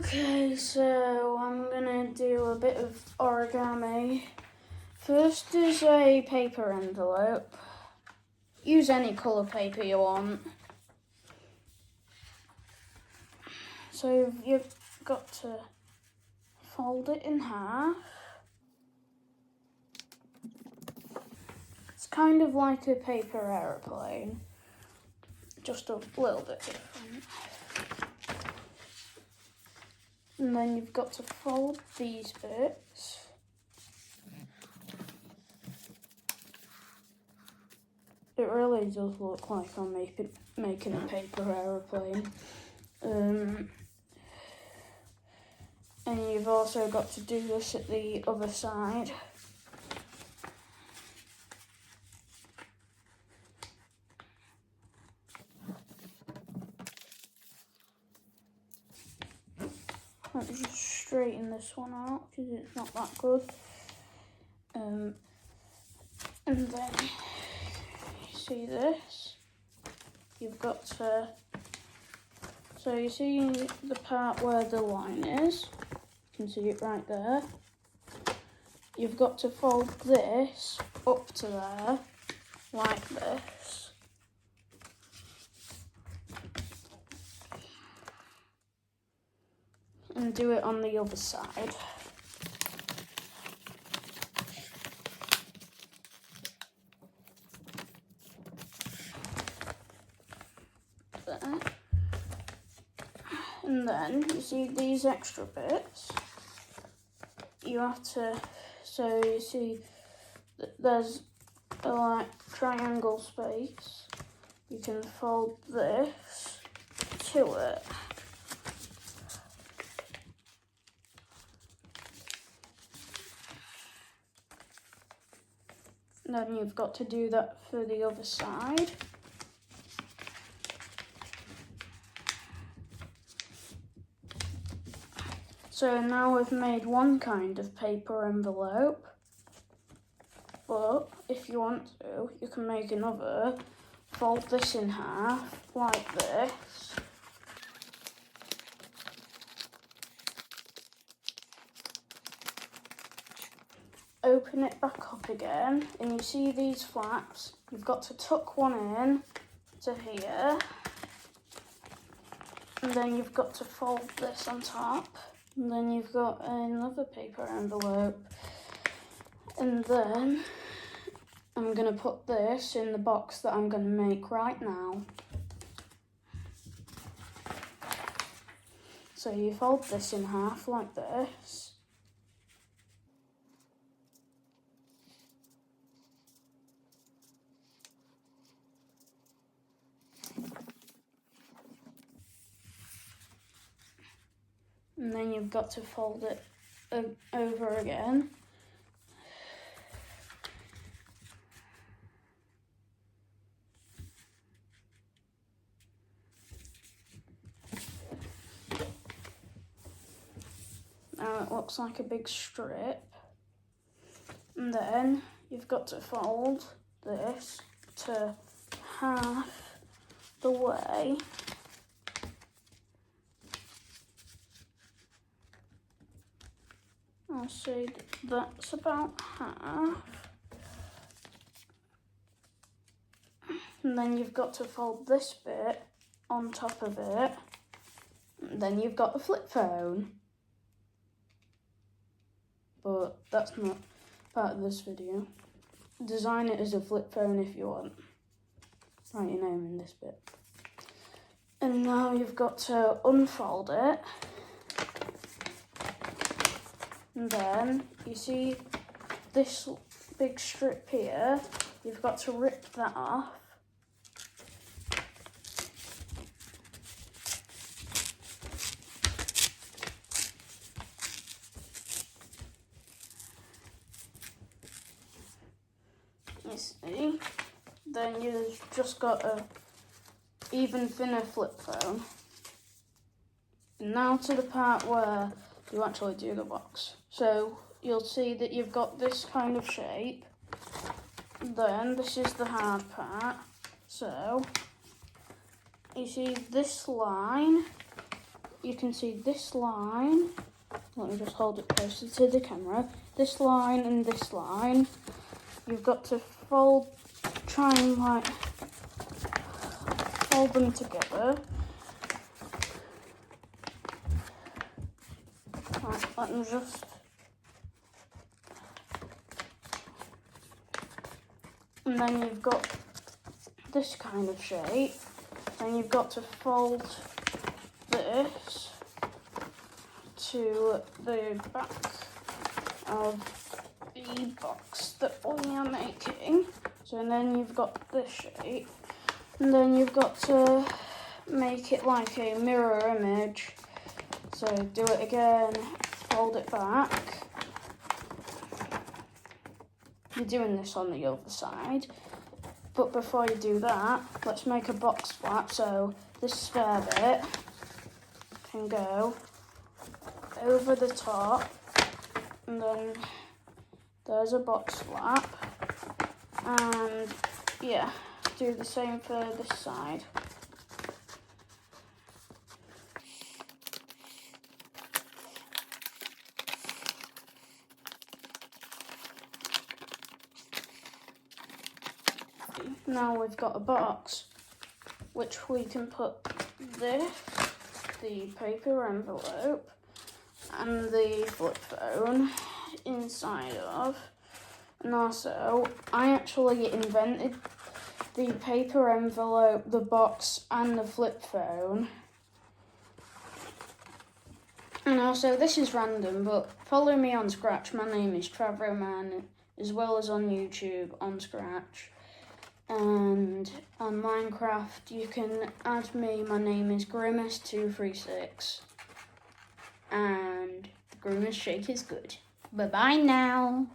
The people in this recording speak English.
Okay, so I'm gonna do a bit of origami. First is a paper envelope. Use any colour paper you want. So you've got to fold it in half. It's kind of like a paper aeroplane, just a little bit different. And then you've got to fold these bits. It really does look like I'm making a paper aeroplane. And you've also got to do this at the other side. Let me just straighten this one out because it's not that good. And then you see this, you've got to, so you see the part where the line is, you can see it right there. You've got to fold this up to there, like this. And do it on the other side. There. And then you see these extra bits. You have to, so you see that there's a like triangle space. You can fold this to it. Then you've got to do that for the other side. So now we've made one kind of paper envelope, but if you want to, you can make another. Fold this in half, like this. Open it back up again, and you see these flaps. You've got to tuck one in to here, and then you've got to fold this on top, and then you've got another paper envelope, and then I'm going to put this in the box that I'm going to make right now. So you fold this in half like this. And then you've got to fold it over again. Now it looks like a big strip. And then you've got to fold this to half the way. I'll say that's about half. And then you've got to fold this bit on top of it. And then you've got a flip phone. But that's not part of this video. Design it as a flip phone if you want. Write your name in this bit. And now you've got to unfold it. And then you see this big strip here, you've got to rip that off. You see, then you've just got a even thinner flip phone. And now to the part where you actually do the box. So you'll see that you've got this kind of shape. Then this is the hard part. So you see this line you can see this line. Let me just hold it closer to the camera. This line and this line. You've got to try and like fold them together. Right, let me just. And then you've got this kind of shape. Then you've got to fold this to the back of the box that we are making. So then you've got this shape. And then you've got to make it like a mirror image. So do it again, fold it back. You're doing this on the other side. But before you do that, let's make a box flap. So this spare bit can go over the top. And then there's a box flap. And yeah, do the same for this side. Now we've got a box which we can put this, the paper envelope and the flip phone inside of. And also, I actually invented the paper envelope, the box and the flip phone. And also, this is random, but follow me on Scratch. My name is Travroman, as well as on YouTube on Scratch. And on Minecraft, you can add me. My name is Grimace236. And the Grimace shake is good. Bye-bye now.